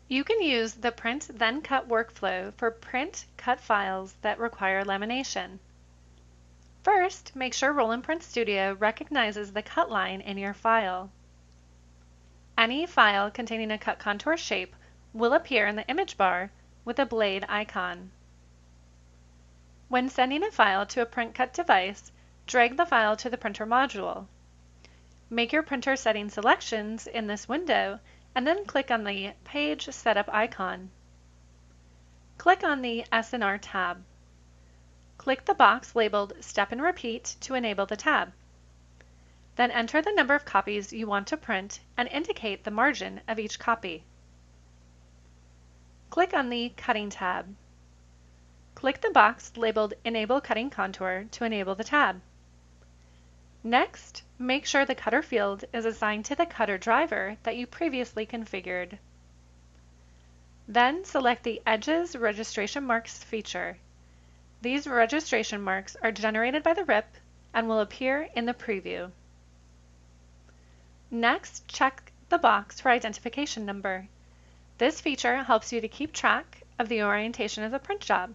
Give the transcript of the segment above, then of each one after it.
You can use the Print Then Cut workflow for print-cut files that require lamination. First, make sure Roland PrintStudio recognizes the cut line in your file. Any file containing a cut contour shape will appear in the image bar with a blade icon. When sending a file to a print cut device, drag the file to the printer module. Make your printer setting selections in this window and then click on the Page Setup icon. Click on the S&R tab. Click the box labeled Step and Repeat to enable the tab. Then enter the number of copies you want to print and indicate the margin of each copy. Click on the Cutting tab. Click the box labeled Enable Cutting Contour to enable the tab. Next, make sure the cutter field is assigned to the cutter driver that you previously configured. Then select the Edges Registration Marks feature. These registration marks are generated by the RIP and will appear in the preview. Next, check the box for identification number. This feature helps you to keep track of the orientation of the print job.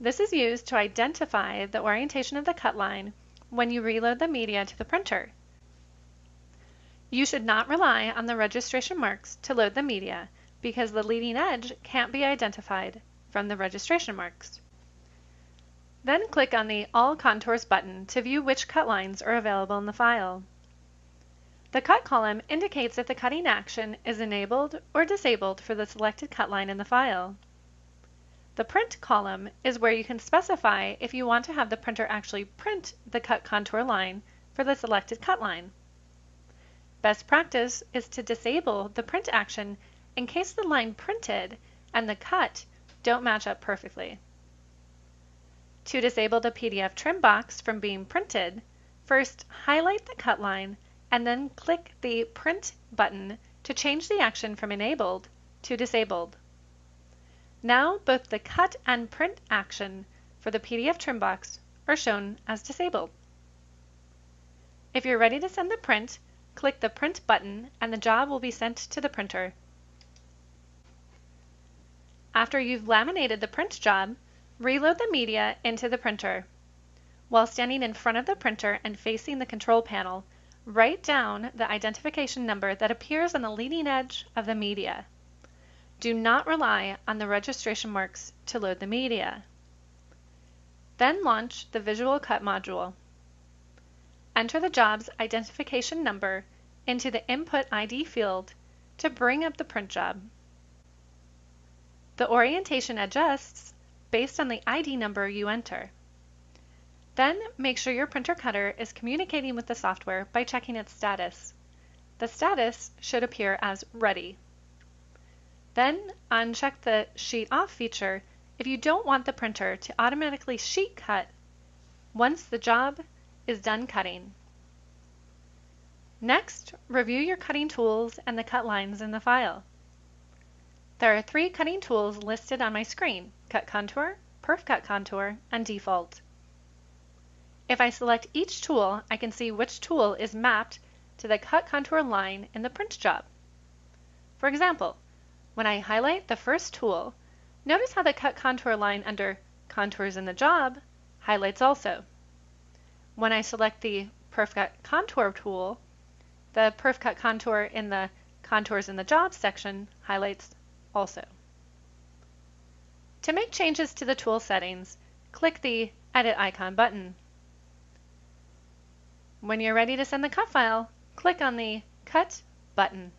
This is used to identify the orientation of the cut line when you reload the media to the printer. You should not rely on the registration marks to load the media because the leading edge can't be identified from the registration marks. Then click on the All Contours button to view which cut lines are available in the file. The cut column indicates if the cutting action is enabled or disabled for the selected cut line in the file. The Print column is where you can specify if you want to have the printer actually print the cut contour line for the selected cut line. Best practice is to disable the print action in case the line printed and the cut don't match up perfectly. To disable the PDF trim box from being printed, first highlight the cut line and then click the Print button to change the action from enabled to disabled. Now both the cut and print action for the PDF trim box are shown as disabled. If you're ready to send the print, click the Print button and the job will be sent to the printer. After you've laminated the print job, reload the media into the printer. While standing in front of the printer and facing the control panel, write down the identification number that appears on the leading edge of the media. Do not rely on the registration marks to load the media. Then launch the Visual Cut module. Enter the job's identification number into the Input ID field to bring up the print job. The orientation adjusts based on the ID number you enter. Then make sure your printer cutter is communicating with the software by checking its status. The status should appear as Ready. Then uncheck the Sheet Off feature if you don't want the printer to automatically sheet cut once the job is done cutting. Next, review your cutting tools and the cut lines in the file. There are 3 cutting tools listed on my screen: Cut Contour, Perf Cut Contour, and Default. If I select each tool, I can see which tool is mapped to the cut contour line in the print job. For example, when I highlight the first tool, notice how the cut contour line under Contours in the Job highlights also. When I select the Perf Cut Contour tool, the Perf Cut Contour in the Contours in the Job section highlights also. To make changes to the tool settings, click the Edit icon button. When you're ready to send the cut file, click on the Cut button.